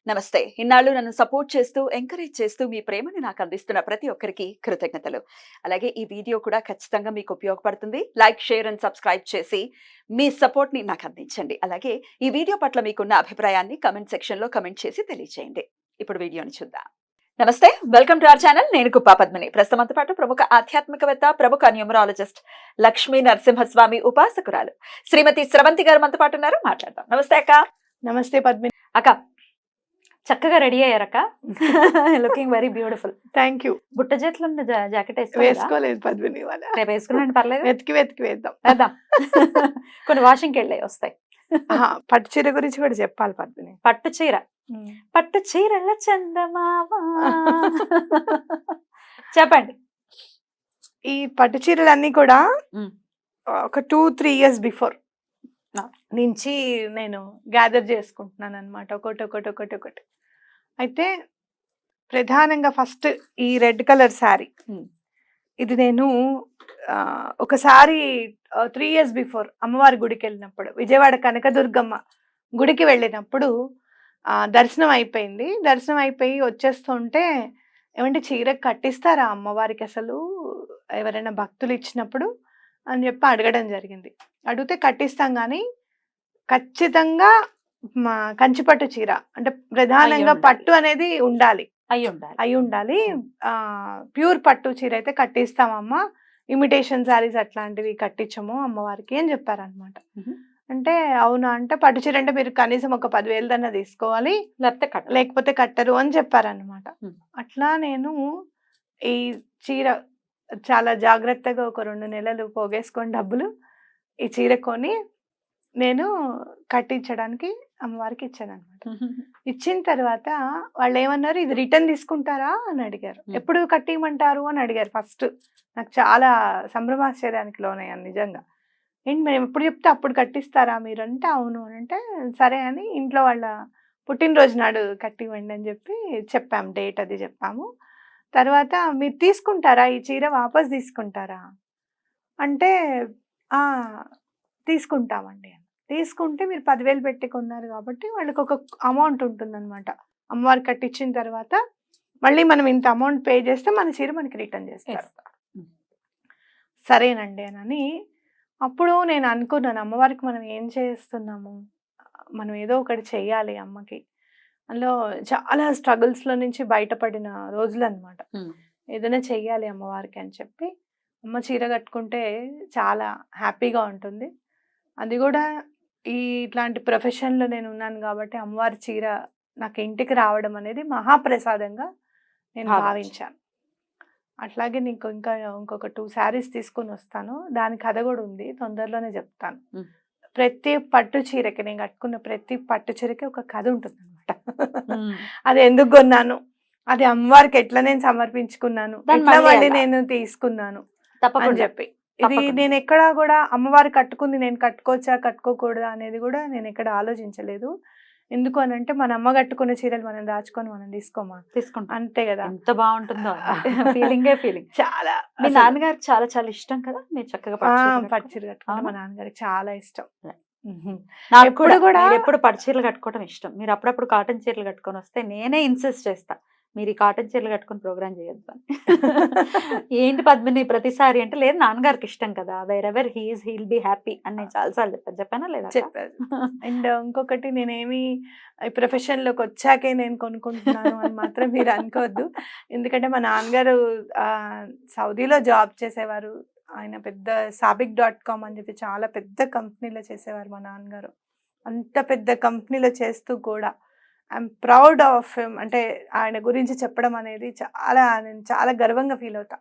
నమస్తే. ఇన్నాళ్ళు నన్ను సపోర్ట్ చేస్తూ, ఎంకరేజ్ చేస్తూ మీ ప్రేమని నాకు అందిస్తున్న ప్రతి ఒక్కరికి కృతజ్ఞతలు. అలాగే ఈ వీడియో కూడా ఖచ్చితంగా మీకు ఉపయోగపడుతుంది. లైక్, షేర్ అండ్ సబ్స్క్రైబ్ చేసి మీ సపోర్ట్‌ని నాకు అందించండి. అలాగే ఈ వీడియో పట్ల మీకున్న అభిప్రాయాన్ని కామెంట్ సెక్షన్‌లో కామెంట్ చేసి తెలియజేయండి. ఇప్పుడు వీడియోని చూద్దాం. నమస్తే. Welcome to our channel. నేను కుప్పా పద్మిని. ప్రస్తుతంతో పాటు ప్రముఖ ఆధ్యాత్మికవేత్త, ప్రముఖ న్యూమరాలజిస్ట్ లక్ష్మీ నరసింహస్వామి ఉపాసకురాలు శ్రీమతి స్రవంతి గారు మనతో పాటు ఉన్నారు. మాట్లాడదాం. నమస్తే అక్క. నమస్తే పద్మిని. అక్క చక్కగా రెడీ అయ్యారక్క. Looking very beautiful. Thank you. బుట్ట చేతులు ఉన్న జాకెట్ వేసుకోలేదు పద్మిని. ఇవాళ రేపు వేసుకున్నాను, పర్లేదు. వెతికి వేద్దాం. వేద్దాం. కొన్ని వాషింగ్కి వెళ్ళాయి, వస్తాయి. పట్టు చీర గురించి కూడా చెప్పాలి పద్మిని. పట్టు చీర, పట్టు చీరల చందమామ. చెప్పండి. ఈ పట్టు చీరలన్నీ కూడా ఒక 2-3 years బిఫోర్ నుంచి నేను గ్యాదర్ చేసుకుంటున్నాను అనమాట. ఒకటి అయితే ప్రధానంగా ఫస్ట్ ఈ రెడ్ కలర్ శారీ, ఇది నేను ఒకసారి 3 years బిఫోర్ అమ్మవారి గుడికి వెళ్ళినప్పుడు, విజయవాడ కనకదుర్గమ్మ గుడికి వెళ్ళినప్పుడు దర్శనం అయిపోయింది. దర్శనం అయిపోయి వచ్చేస్తుంటే, ఏమంటే చీర కట్టిస్తారా అమ్మవారికి అసలు ఎవరైనా భక్తులు ఇచ్చినప్పుడు అని చెప్పి అడగడం జరిగింది. అడిగితే కట్టిస్తాం కానీ ఖచ్చితంగా కంచిపట్టు చీర అంటే ప్రధానంగా పట్టు అనేది ఉండాలి, అయి ఉండాలి. ప్యూర్ పట్టు చీర అయితే కట్టిస్తామమ్మా, ఇమిటేషన్ శారీస్ అట్లాంటివి కట్టించము అమ్మవారికి అని చెప్పారనమాట. అంటే అవునా అంటే, పట్టు చీర అంటే మీరు కనీసం ఒక 10,000 దన్నా తీసుకోవాలి, లేకపోతే కట్టరు అని చెప్పారనమాట. అట్లా నేను ఈ చీర చాలా జాగ్రత్తగా ఒక 2 నెలలు పోగేసుకొని డబ్బులు ఈ చీర కొని నేను కట్టించడానికి అమ్మవారికి ఇచ్చాను అనమాట. ఇచ్చిన తర్వాత వాళ్ళు ఏమన్నారు, ఇది రిటర్న్ తీసుకుంటారా అని అడిగారు. ఎప్పుడు కట్టియమంటారు అని అడిగారు. ఫస్ట్ నాకు చాలా సంభ్రమాశ్చర్యానికి లోనయ్యాను నిజంగా. ఏంటి మేము ఎప్పుడు చెప్తే అప్పుడు కట్టిస్తారా మీరు అంటే, అవును అని అంటే, సరే అని ఇంట్లో వాళ్ళ పుట్టినరోజు నాడు కట్టివ్వండి అని చెప్పి చెప్పాము, డేట్ అది చెప్పాము. తర్వాత మీరు తీసుకుంటారా ఈ చీర, వాపస్ తీసుకుంటారా అంటే, తీసుకుంటామండి. తీసుకుంటే మీరు 10,000 పెట్టి కొన్నారు కాబట్టి వాళ్ళకి ఒక అమౌంట్ ఉంటుందన్నమాట. అమ్మవారికి కట్టించిన తర్వాత మళ్ళీ మనం ఇంత అమౌంట్ పే చేస్తే మన చీర మనకి రిటర్న్ చేస్తారు. సరేనండి అని అప్పుడు నేను అనుకున్నాను, అమ్మవారికి మనం ఏం చేస్తున్నాము, మనం ఏదో ఒకటి చెయ్యాలి అమ్మకి. అందులో చాలా స్ట్రగుల్స్లో నుంచి బయటపడిన రోజులు అనమాట. ఏదైనా చెయ్యాలి అమ్మవారికి అని చెప్పి, అమ్మ చీర కట్టుకుంటే చాలా హ్యాపీగా ఉంటుంది. అది కూడా ఇట్లాంటి ప్రొఫెషన్లో నేను ఉన్నాను కాబట్టి అమ్మవారి చీర నాకు ఇంటికి రావడం అనేది మహాప్రసాదంగా నేను భావించాను. అట్లాగే నీకు ఇంకొక 2 శారీస్ తీసుకొని వస్తాను, దాని కథ కూడా ఉంది, తొందరలోనే చెప్తాను. ప్రతి పట్టు చీరకి, నేను కట్టుకున్న ప్రతి పట్టు చీరకి ఒక కథ ఉంటుంది అనమాట. అది ఎందుకు కొన్నాను, అది అమ్మవారికి ఎట్లా నేను సమర్పించుకున్నాను, ఎట్లా మళ్ళీ నేను తీసుకున్నాను అని చెప్పి. ఇది నేను ఎక్కడా కూడా అమ్మవారు కట్టుకుంది నేను కట్టుకోవచ్చా కట్టుకోకూడదా అనేది కూడా నేను ఎక్కడ ఆలోచించలేదు. ఎందుకు అని అంటే, మన అమ్మ కట్టుకున్న చీరలు మనం దాచుకొని మనం తీసుకుంటాం అంతే కదా. ఎంత బాగుంటుందో ఫీలింగే ఫీలింగ్. చాలా, మీ నాన్నగారికి చాలా చాలా ఇష్టం కదా మీరు చక్కగా పట్టు చీర కట్టుకుంటే. మా నాన్నగారికి చాలా ఇష్టం. నాకు కూడా ఎప్పుడు పట్టు చీరలు కట్టుకోవడం ఇష్టం. మీరు అప్పుడప్పుడు కాటన్ చీరలు కట్టుకొని వస్తే నేనే ఇన్సిస్ట్ చేస్తా, మీరు ఈ కాటన్ చీరలు కట్టుకుని ప్రోగ్రామ్ చేయొద్దు అని. ఏంటి పద్మిని ప్రతిసారి అంటే, లేదు నాన్నగారికి ఇష్టం కదా, wear ever he'll be happy అని నేను చాలాసార్లు చెప్పానా లేదా? చెప్పారు. అండ్ ఇంకొకటి, నేనేమి ఈ ప్రొఫెషన్లోకి వచ్చాకే నేను కొనుక్కుంటున్నాను అని మాత్రం మీరు అనుకోవద్దు. ఎందుకంటే మా నాన్నగారు సౌదీలో జాబ్ చేసేవారు. ఆయన పెద్ద sabiq.com అని చెప్పి చాలా పెద్ద కంపెనీలో చేసేవారు మా నాన్నగారు. అంత పెద్ద కంపెనీలో చేస్తూ కూడా ఐఎమ్ ప్రౌడ్ ఆఫ్ హిమ్. అంటే ఆయన గురించి చెప్పడం అనేది నేను చాలా గర్వంగా ఫీల్ అవుతా.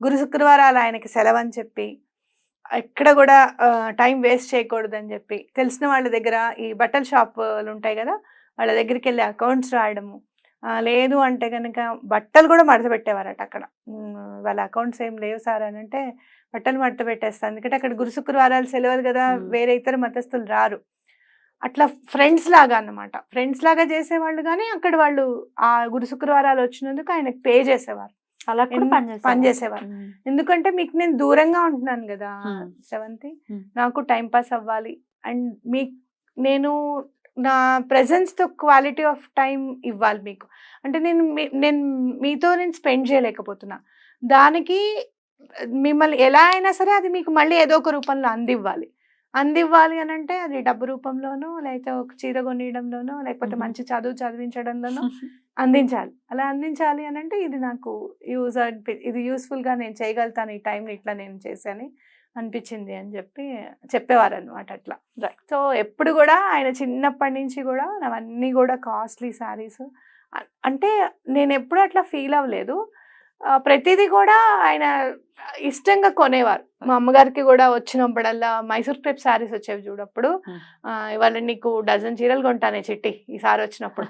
గురు శుక్రవారాలు ఆయనకి సెలవు అని చెప్పి, ఎక్కడ కూడా టైం వేస్ట్ చేయకూడదని చెప్పి, తెలిసిన వాళ్ళ దగ్గర ఈ బట్టల షాపులు ఉంటాయి కదా, వాళ్ళ దగ్గరికి వెళ్ళి అకౌంట్స్ రాయడము, లేదు అంటే కనుక బట్టలు కూడా మడత పెట్టేవారట అక్కడ. వాళ్ళ అకౌంట్స్ ఏం లేవు సార్ అని అంటే, బట్టలు మడత పెట్టేస్తాను, ఎందుకంటే అక్కడ గురు శుక్రవారాలు సెలవులు కదా, వేరే ఇతర మతస్థులు రారు. అట్లా ఫ్రెండ్స్ లాగా అన్నమాట. ఫ్రెండ్స్ లాగా చేసేవాళ్ళు, కానీ అక్కడ వాళ్ళు ఆ గురు శుక్రవారాలు వచ్చినందుకు ఆయనకు పే చేసేవారు, అలా పనిచేసేవారు. ఎందుకంటే మీకు నేను దూరంగా ఉంటున్నాను కదా శ్రవంతి, నాకు టైం పాస్ అవ్వాలి. అండ్ నేను నా ప్రెజెన్స్‌తో క్వాలిటీ ఆఫ్ టైమ్ ఇవ్వాలి మీకు. అంటే నేను మీతో స్పెండ్ చేయలేకపోతున్నా. దానికి మిమ్మల్ని ఎలా అయినా సరే అది మీకు మళ్ళీ ఏదో ఒక రూపంలో అందివ్వాలి. అందివ్వాలి అనంటే అది డబ్బు రూపంలోనో, లేకపోతే ఒక చీర కొనియడంలోనో, లేకపోతే మంచి చదువు చదివించడంలోనో అందించాలి. అలా అందించాలి అనంటే ఇది నాకు ఇది యూజ్‌ఫుల్‌గా నేను చేయగలుగుతాను. ఈ టైంని ఇట్లా నేను చేశాను అనిపించింది అని చెప్పేవారనమాట అట్లా. సో ఎప్పుడు కూడా ఆయన చిన్నప్పటి నుంచి కూడా అవన్నీ కూడా కాస్ట్లీ శారీస్. అంటే నేను ఎప్పుడు అట్లా ఫీల్ అవ్వలేదు. ప్రతిదీ కూడా ఆయన ఇష్టంగా కొనేవారు. మా అమ్మగారికి కూడా వచ్చినప్పుడల్లా మైసూర్ క్రేప్ శారీస్ వచ్చేవి చూడప్పుడు, ఇవాళ నీకు డజన్ చీరలు కొంటానే చిట్టి ఈసారి వచ్చినప్పుడు.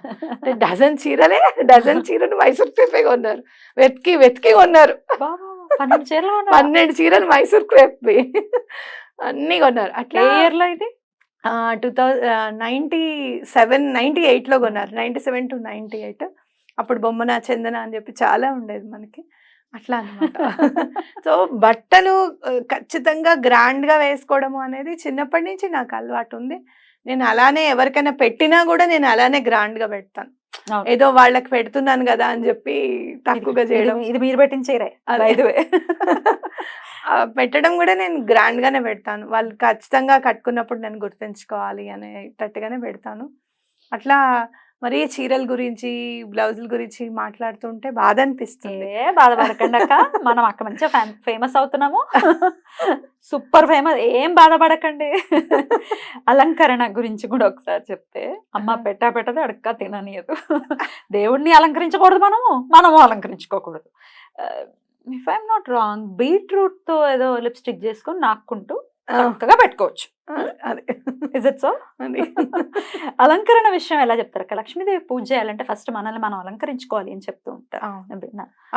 డజన్ చీరలు మైసూర్ క్రేపే కొన్నారు. వెతికి కొన్నారు. 12 చీరలు మైసూర్ క్రేప్ అన్ని కొన్నారు. అట్లా ఇయర్ లో ఇది 98లో కొన్నారు. 97 to 98. అప్పుడు బొమ్మన చందన అని చెప్పి చాలా ఉండేది మనకి. అట్లా అనమాట. సో బట్టలు ఖచ్చితంగా గ్రాండ్ గా వేసుకోవడము అనేది చిన్నప్పటి నుంచి నాకు అలవాటు ఉంది. నేను అలానే ఎవరికైనా పెట్టినా కూడా నేను అలానే గ్రాండ్ గా పెడతాను. ఏదో వాళ్ళకి పెడుతున్నాను కదా అని చెప్పి తక్కువగా చేయడం. ఇది మీరు పెట్టిన చీరే పెట్టడం కూడా నేను గ్రాండ్ గానే పెడతాను. వాళ్ళు ఖచ్చితంగా కట్టుకున్నప్పుడు నేను గుర్తుంచుకోవాలి అనేటట్టుగానే పెడతాను. అట్లా మరి చీరల గురించి బ్లౌజుల గురించి మాట్లాడుతుంటే బాధ అనిపిస్తుంది. బాధపడకండి అక్క, మనం అక్క మంచిగా ఫేమస్ అవుతున్నాము. సూపర్ ఫేమస్, ఏం బాధపడకండి. అలంకరణ గురించి కూడా ఒకసారి చెప్తే, అమ్మ పెట్టదే అడక్క తిననీయదు. దేవుడిని అలంకరించకూడదు, మనము అలంకరించుకోకూడదు. If I'm not wrong, beetroot తో ఏదో లిప్స్టిక్ చేసుకొని నాక్కుంటూ చక్కగా పెట్టుకోవచ్చు. Is it so? అలంకరణ విషయం ఎలా చెప్తారు అక్క? లక్ష్మీదేవి పూజ చేయాలంటే ఫస్ట్ మనల్ని మనం అలంకరించుకోవాలి అని చెప్తూ ఉంటారు.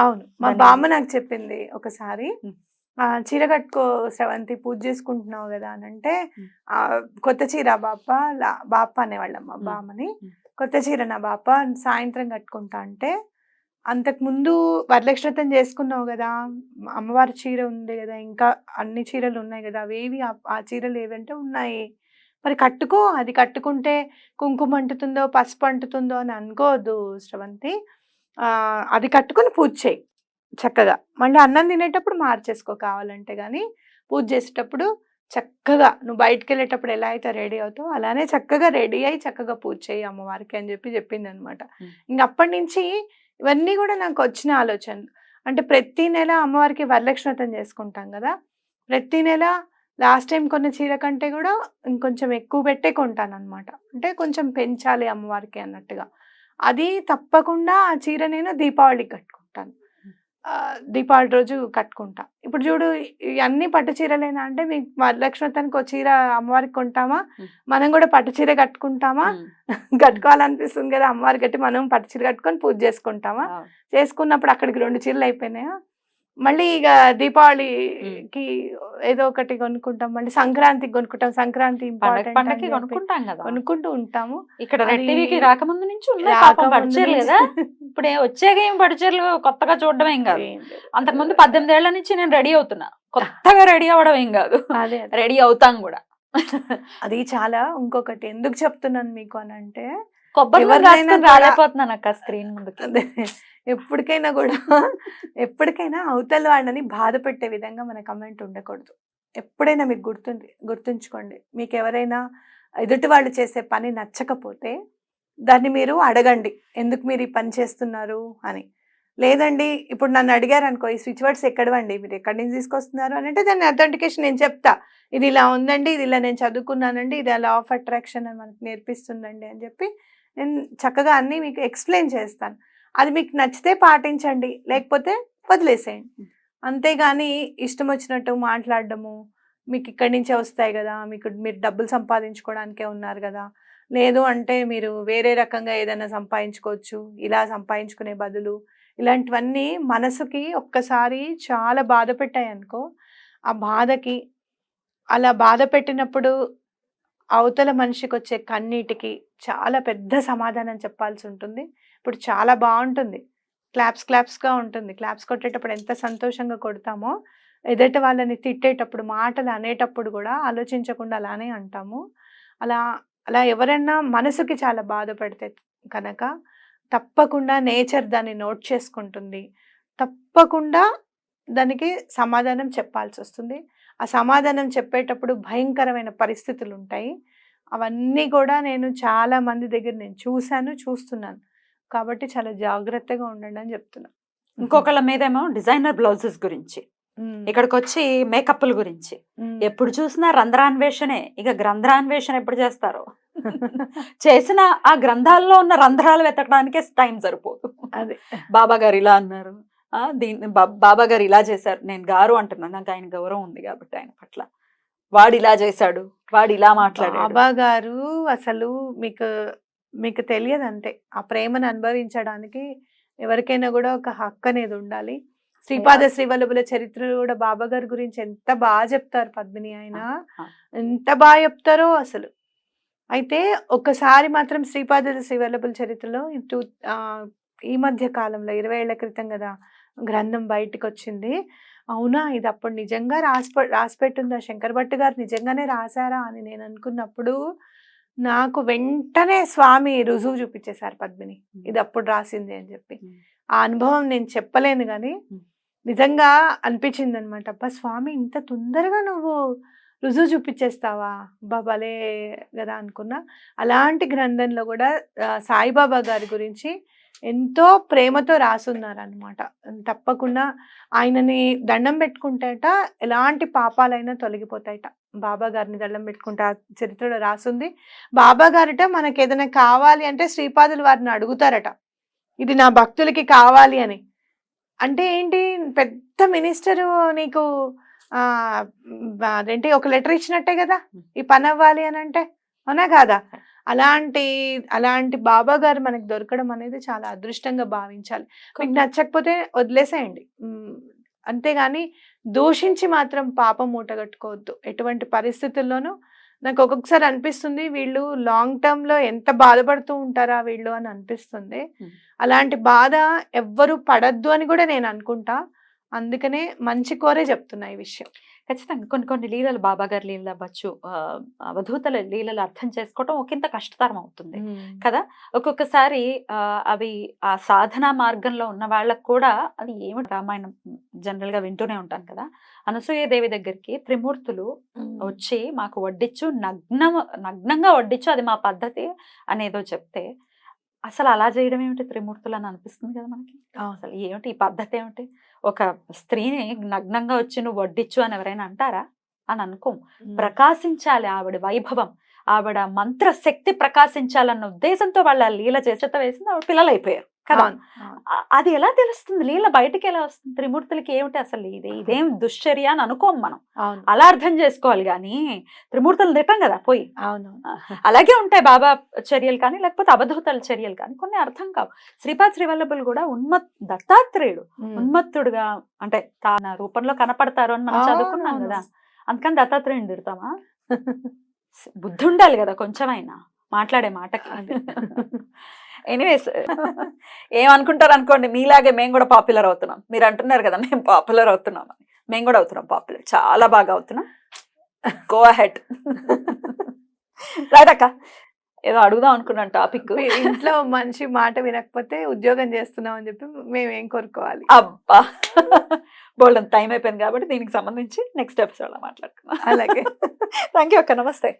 అవును, మా బామ్మ నాకు చెప్పింది ఒకసారి. చీర కట్టుకో శ్రవంతి, పూజ చేసుకుంటున్నావు కదా అని అంటే, కొత్త చీర బాప అనేవాళ్ళమ్మ బామ్మని. కొత్త చీర నా బాప సాయంత్రం కట్టుకుంటా అంటే, అంతకుముందు వరలక్ష్మి చేసుకున్నావు కదా, అమ్మవారి చీర ఉంది కదా, ఇంకా అన్ని చీరలు ఉన్నాయి కదా, అవేవి ఆ చీరలు ఏవంటే ఉన్నాయి, మరి కట్టుకో, అది కట్టుకుంటే కుంకుమ అంటుతుందో పసుపు అంటుతుందో అని అనుకోవద్దు శ్రవంతి, అది కట్టుకుని పూజ చేయి చక్కగా, మళ్ళీ అన్నం తినేటప్పుడు మార్చేసుకో కావాలంటే, కానీ పూజ చేసేటప్పుడు చక్కగా నువ్వు బయటకు వెళ్ళేటప్పుడు ఎలా అయితే రెడీ అవుతావు అలానే చక్కగా రెడీ అయ్యి చక్కగా పూజ చేయి అమ్మవారికి అని చెప్పింది అనమాట. ఇంక అప్పటి నుంచి ఇవన్నీ కూడా నాకు వచ్చిన ఆలోచనలు. అంటే ప్రతి నెల అమ్మవారికి వరలక్ష్మి చేసుకుంటాం కదా, ప్రతి నెల లాస్ట్ టైం కొన్న చీర కంటే కూడా ఇంకొంచెం ఎక్కువ పెట్టే కొంటాను అనమాట. అంటే కొంచెం పెంచాలి అమ్మవారికి అన్నట్టుగా. అది తప్పకుండా ఆ చీర నేను దీపావళికి కట్టుకుంటాను. దీపావళి రోజు కట్టుకుంటా. ఇప్పుడు చూడు, ఇవన్నీ పట్టు చీరలేనా అంటే, మీకు వరలక్ష్మి ఒక చీర అమ్మవారికి కొంటామా, మనం కూడా పట్టు చీర కట్టుకుంటామా, కట్టుకోవాలనిపిస్తుంది కదా అమ్మవారికి కట్టి, మనం పట్టు చీర కట్టుకొని పూజ చేసుకుంటామా, చేసుకున్నప్పుడు అక్కడికి 2 చీరలు అయిపోయినాయా, మళ్ళీ ఇక దీపావళికి ఏదో ఒకటి కొనుక్కుంటాం, మళ్ళీ సంక్రాంతికి కొనుక్కుంటాం, సంక్రాంతి పండగకి కొనుక్కుంటాం కదా, కొనుక్కుంటూ ఉంటాము. ఇక్కడ టీవీకి రాకముందు నుంచి లేదా, ఇప్పుడు వచ్చేగా ఏం పడిచీరలు కొత్తగా చూడడం ఏం కాదు. అంతకుముందు 18 ఏళ్ల నుంచి నేను రెడీ అవుతున్నా, కొత్తగా రెడీ అవ్వడం ఏం కాదు, అదే రెడీ అవుతాం కూడా. అది చాలా. ఇంకొకటి ఎందుకు చెప్తున్నాను మీకు అని అంటే, కొబ్బరి రాలేకపోతున్నాను అక్క స్క్రీన్ ముందుకి. ఎప్పటికైనా అవతల వాళ్ళని బాధ పెట్టే విధంగా మన కమెంట్ ఉండకూడదు. ఎప్పుడైనా మీకు గుర్తుంచుకోండి, మీకు ఎవరైనా ఎదుటి వాళ్ళు చేసే పని నచ్చకపోతే దాన్ని మీరు అడగండి, ఎందుకు మీరు ఈ పని చేస్తున్నారు అని. లేదండి, ఇప్పుడు నన్ను అడిగారు అనుకో, ఈ స్విచ్ వర్డ్స్ ఎక్కడవండి, మీరు ఎక్కడి నుంచి తీసుకొస్తున్నారు అని అంటే, దాన్ని అథెంటికేషన్ నేను చెప్తా, ఇది ఇలా ఉందండి, ఇది ఇలా నేను చదువుకున్నానండి, ఇది లా ఆఫ్ అట్రాక్షన్ అని మనకు నేర్పిస్తుందండి అని చెప్పి నేను చక్కగా అన్నీ మీకు ఎక్స్ప్లెయిన్ చేస్తాను. అది మీకు నచ్చితే పాటించండి, లేకపోతే వదిలేసేయండి. అంతేగాని ఇష్టం వచ్చినట్టు మాట్లాడడము, మీకు ఇక్కడి నుంచే వస్తాయి కదా, మీరు డబ్బులు సంపాదించుకోవడానికే ఉన్నారు కదా, లేదు అంటే మీరు వేరే రకంగా ఏదైనా సంపాదించుకోవచ్చు, ఇలా సంపాదించుకునే బదులు, ఇలాంటివన్నీ మనసుకి ఒక్కసారి చాలా బాధ పెట్టాయి అనుకో, ఆ బాధకి అలా బాధ పెట్టినప్పుడు అవతల మనిషికి వచ్చే కన్నీటికి చాలా పెద్ద సమాధానం చెప్పాల్సి ఉంటుంది. ఇప్పుడు చాలా బాగుంటుంది, క్లాప్స్గా ఉంటుంది, క్లాప్స్ కొట్టేటప్పుడు ఎంత సంతోషంగా కొడతామో, ఎదుటి వాళ్ళని తిట్టేటప్పుడు మాటలు అనేటప్పుడు కూడా ఆలోచించకుండా అలానే అంటాము. అలా అలా ఎవరైనా మనసుకి చాలా బాధపడితే కనుక తప్పకుండా నేచర్ దాన్ని నోట్ చేసుకుంటుంది. తప్పకుండా దానికి సమాధానం చెప్పాల్సి వస్తుంది. ఆ సమాధానం చెప్పేటప్పుడు భయంకరమైన పరిస్థితులు ఉంటాయి. అవన్నీ కూడా నేను చాలా మంది దగ్గర నేను చూశాను, చూస్తున్నాను. కాబట్టి చాలా జాగ్రత్తగా ఉండండి అని చెప్తున్నా. ఇంకొకళ్ళ మీదేమో డిజైనర్ బ్లౌజెస్ గురించి, ఇక్కడికి వచ్చి మేకప్ల గురించి, ఎప్పుడు చూసినా రంధ్రాన్వేషణే. ఇక గ్రంథాన్వేషణ ఎప్పుడు చేస్తారో చేసిన ఆ గ్రంథాల్లో ఉన్న రంధ్రాలు వెతకడానికే టైం సరిపోదు. అదే బాబా గారు ఇలా అన్నారు, దీన్ని బాబా గారు ఇలా చేశారు. నేను గారు అంటున్నాను, నాకు ఆయన గౌరవం ఉంది కాబట్టి ఆయన పట్ల. వాడు ఇలా చేశాడు, వాడు ఇలా మాట్లాడాడు. బాబా గారు అసలు మీకు మీకు తెలియదు అంతే. ఆ ప్రేమను అనుభవించడానికి ఎవరికైనా కూడా ఒక హక్కు అనేది ఉండాలి. శ్రీపాద శ్రీవల్లభుల చరిత్రలో కూడా బాబా గారి గురించి ఎంత బాగా చెప్తారు పద్మిని. ఆయన ఎంత బాగా చెప్తారో అసలు. అయితే ఒక్కసారి మాత్రం శ్రీపాద శ్రీవల్లభుల చరిత్రలో ఈ మధ్య కాలంలో 20 ఏళ్ల క్రితం కదా గ్రంథం బయటకు వచ్చింది. అవునా, ఇది అప్పుడు నిజంగా రాసిపెట్టుందా, శంకర్ భట్ గారు నిజంగానే రాశారా అని నేను అనుకున్నప్పుడు నాకు వెంటనే స్వామి రుజువు చూపించేశారు పద్మిని, ఇది అప్పుడు రాసింది అని చెప్పి. ఆ అనుభవం నేను చెప్పలేను కానీ నిజంగా అనిపించింది అనమాట. అబ్బా స్వామి, ఇంత తొందరగా నువ్వు రుజువు చూపించేస్తావా, బాబాలే కదా అనుకున్నా. అలాంటి గ్రంథంలో కూడా సాయిబాబా గారి గురించి ఎంతో ప్రేమతో రాసున్నారనమాట. తప్పకుండా ఆయనని దండం పెట్టుకుంటేట ఎలాంటి పాపాలైనా తొలగిపోతాయట. బాబా గారిని దండం పెట్టుకుంటే ఆ చరిత్రలో రాసుంది. బాబా గారట మనకి ఏదైనా కావాలి అంటే శ్రీపాదులు వారిని అడుగుతారట, ఇది నా భక్తులకి కావాలి అని. అంటే ఏంటి, పెద్ద మినిస్టరు నీకు అదేంటి ఒక లెటర్ ఇచ్చినట్టే కదా ఈ పని అవ్వాలి అని అంటే, అవునా కాదా? అలాంటి బాబా గారు మనకు దొరకడం అనేది చాలా అదృష్టంగా భావించాలి. మీకు నచ్చకపోతే వదిలేసేయండి, అంతేగాని దూషించి మాత్రం పాపం మూటగట్టుకోవద్దు ఎటువంటి పరిస్థితుల్లోనూ. నాకు ఒక్కొక్కసారి అనిపిస్తుంది, వీళ్ళు లాంగ్ టర్మ్ లో ఎంత బాధపడుతూ ఉంటారా వీళ్ళు అని అనిపిస్తుంది. అలాంటి బాధ ఎవ్వరు పడద్దు అని కూడా నేను అనుకుంటా. అందుకనే మంచి కోరే చెప్తున్నా ఈ విషయం. ఖచ్చితంగా కొన్ని లీలలు, బాబా గారి లీలలు అవ్వచ్చు, అవధూతల లీలలు అర్థం చేసుకోవటం ఒకంత కష్టతరం అవుతుంది కదా. ఒక్కొక్కసారి అవి ఆ సాధనా మార్గంలో ఉన్న వాళ్ళకు కూడా అది ఏమిటి, రామాయణం జనరల్ గా వింటూనే ఉంటాను కదా. అనసూయదేవి దగ్గరికి త్రిమూర్తులు వచ్చి మాకు వడ్డించు, నగ్నంగా వడ్డించు, అది మా పద్ధతి అనేదో చెప్తే, అసలు అలా చేయడం ఏమిటి త్రిమూర్తులు అని అనిపిస్తుంది కదా మనకి. అసలు ఏమిటి ఈ పద్ధతి, ఏమిటి, ఒక స్త్రీని నగ్నంగా వచ్చి నువ్వు వడ్డించు అని ఎవరైనా అంటారా అని అనుకోం. ప్రకాశించాలి ఆవిడ వైభవం, ఆవిడ మంత్ర శక్తి ప్రకాశించాలన్న ఉద్దేశంతో వాళ్ళ లీల చేత వేసింది. ఆవిడ పిల్లలు అయిపోయారు కదా. అది ఎలా తెలుస్తుంది, లీల బయటకి ఎలా వస్తుంది? త్రిమూర్తులకి ఏమిటి అసలు, ఇదేం దుశ్చర్య అని అనుకోం మనం, అలా అర్థం చేసుకోవాలి. కానీ త్రిమూర్తులు తిట్టం కదా పోయి. అలాగే ఉంటాయి బాబా చర్యలు కానీ, లేకపోతే అవధూతల చర్యలు కానీ, కొన్ని అర్థం కావు. శ్రీపాద శ్రీవల్లభులు కూడా దత్తాత్రేయుడు ఉన్మత్తుడుగా, అంటే తన రూపంలో కనపడతారు అని మనం చదువుకున్నాం కదా. అందుకని దత్తాత్రేయుని తిడతామా? బుద్ధి ఉండాలి కదా కొంచెమైనా మాట్లాడే మాటకి. ఎనీవేస్, ఏమనుకుంటారు అనుకోండి, మీలాగే మేము కూడా పాపులర్ అవుతున్నాం. మీరు అంటున్నారు కదా మేము పాపులర్ అవుతున్నాం అని, మేము కూడా అవుతున్నాం పాపులర్, చాలా బాగా అవుతున్నాం. Go ahead. రైట్ అక్క, ఏదో అడుగుదాం అనుకున్నాను టాపిక్. ఇంట్లో మంచి మాట వినకపోతే ఉద్యోగం చేస్తున్నాం అని చెప్పి మేమేం కోరుకోవాలి. అబ్బా, బోల్డ్ టైం అయిపోయింది కాబట్టి దీనికి సంబంధించి నెక్స్ట్ ఎపిసోడ్ లో మాట్లాడుకున్నాం. అలాగే. థ్యాంక్ యూ అక్క, నమస్తే.